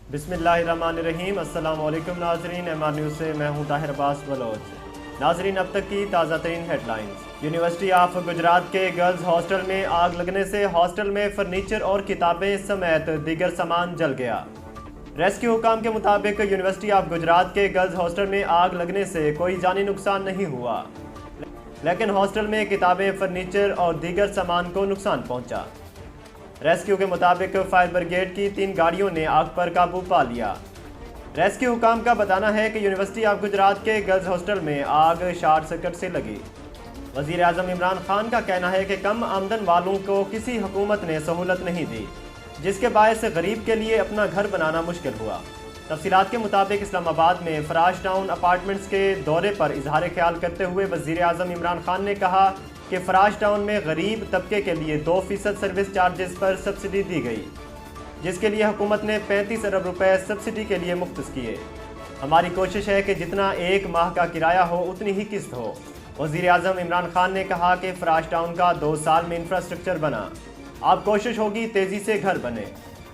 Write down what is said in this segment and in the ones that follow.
बिस्मिल्लाहिर्रहमानिर्रहीम। अस्सलाम वालेकुम नाजरीन, एमआर न्यूज़ से मैं हूं ताहिर अब्बास बलोच। नाजरीन, अब तक की ताज़ा तरीन हेडलाइंस। यूनिवर्सिटी ऑफ गुजरात के गर्ल्स हॉस्टल में आग लगने से हॉस्टल में फर्नीचर और किताबें समेत दीगर सामान जल गया। रेस्क्यू हुकाम के मुताबिक यूनिवर्सिटी ऑफ गुजरात के गर्ल्स हॉस्टल में आग लगने से कोई जानी नुकसान नहीं हुआ, लेकिन हॉस्टल में किताबें, फर्नीचर और दीगर सामान को नुकसान पहुंचा। रेस्क्यू के मुताबिक फायर ब्रिगेड की 3 गाड़ियों ने आग पर काबू पा लिया। रेस्क्यू हुकाम का बताना है कि यूनिवर्सिटी ऑफ गुजरात के गर्ल्स हॉस्टल में आग शॉर्ट सर्किट से लगी। वज़ीर आज़म इमरान खान का कहना है कि कम आमदन वालों को किसी हुकूमत ने सहूलत नहीं दी, जिसके बायस गरीब के लिए अपना घर बनाना मुश्किल हुआ। तफसीलात के मुताबिक इस्लामाबाद में फराश टाउन अपार्टमेंट्स के दौरे पर इजहार ख्याल करते हुए वज़ीर आज़म इमरान खान ने कहा कि फराश टाउन में गरीब तबके के लिए 2% सर्विस चार्जेस पर सब्सिडी दी गई, जिसके लिए हुकूमत ने 35 अरब रुपए सब्सिडी के लिए मुख्तस किए। हमारी कोशिश है कि जितना एक माह का किराया हो उतनी ही किस्त हो। वज़ीर आज़म इमरान खान ने कहा कि फराश टाउन का 2 साल में इंफ्रास्ट्रक्चर बना, अब कोशिश होगी तेज़ी से घर बने।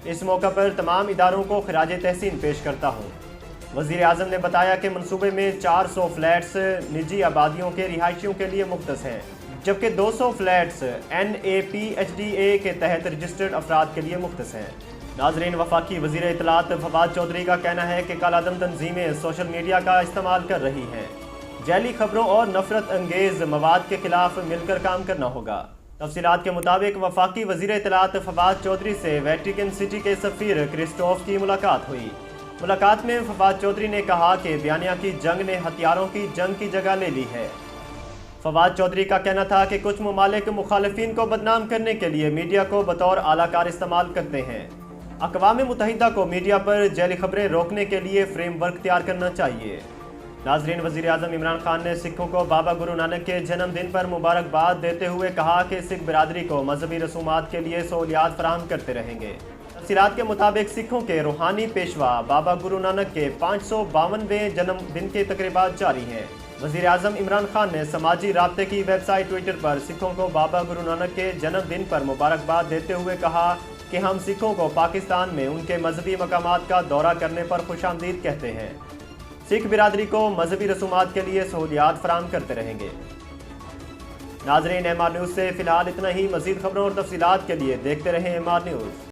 इस मौका पर तमाम इदारों को खिराज तहसीन पेश करता हूँ। वज़ीर आज़म ने बताया कि मनसूबे में 400 फ्लैट्स निजी आबादियों के रिहायशियों के लिए मुख्तस हैं, जबकि 200 फ्लैट्स NAPHDA के तहत रजिस्टर्ड अफराद के लिए मुख्तस हैं। नाजरीन, वफाकी वज़ीर इत्तलात फवाद चौधरी का कहना है कि कालादम तंजीमें सोशल मीडिया का इस्तेमाल कर रही हैं। जैली खबरों और नफरत अंगेज मवाद के खिलाफ मिलकर काम करना होगा। तफसीलात के मुताबिक वफाकी वज़ीर इत्तलात फवाद चौधरी से वेटिकन सिटी के सफ़ीर क्रिस्टोफ की मुलाकात हुई। मुलाकात में फवाद चौधरी ने कहा कि बयानिया की जंग ने हथियारों की जंग की जगह ले ली है। फवाद चौधरी का कहना था कि कुछ ममालिक मुखालिफिन को बदनाम करने के लिए मीडिया को बतौर आलाकार इस्तेमाल करते हैं। अक़वाम मुत्तहिदा को मीडिया पर जैली खबरें रोकने के लिए फ्रेमवर्क तैयार करना चाहिए। नाजरीन, वज़ीर आज़म इमरान खान ने सिखों को बाबा गुरु नानक के जन्मदिन पर मुबारकबाद देते हुए कहा कि सिख बिरादरी को मजहबी रसूमात के लिए सहूलियात फराहम करते रहेंगे। तफसीलात के मुताबिक सिखों के रूहानी पेशवा बाबा गुरु नानक के 552वें जन्मदिन के तकरीबात जारी हैं। वज़ीर आज़म इमरान खान ने समाजी राब्ते की वेबसाइट ट्विटर पर सिखों को बाबा गुरु नानक के जन्मदिन पर मुबारकबाद देते हुए कहा कि हम सिखों को पाकिस्तान में उनके मजहबी मकामात का दौरा करने पर खुशामदीद कहते हैं। सिख बिरादरी को मजहबी रसूमात के लिए सहूलियात फराहम करते रहेंगे। नाजरीन, MR न्यूज़ से फ़िलहाल इतना ही। मज़ीद खबरों और तफसीलात के लिए देखते रहें MR न्यूज़।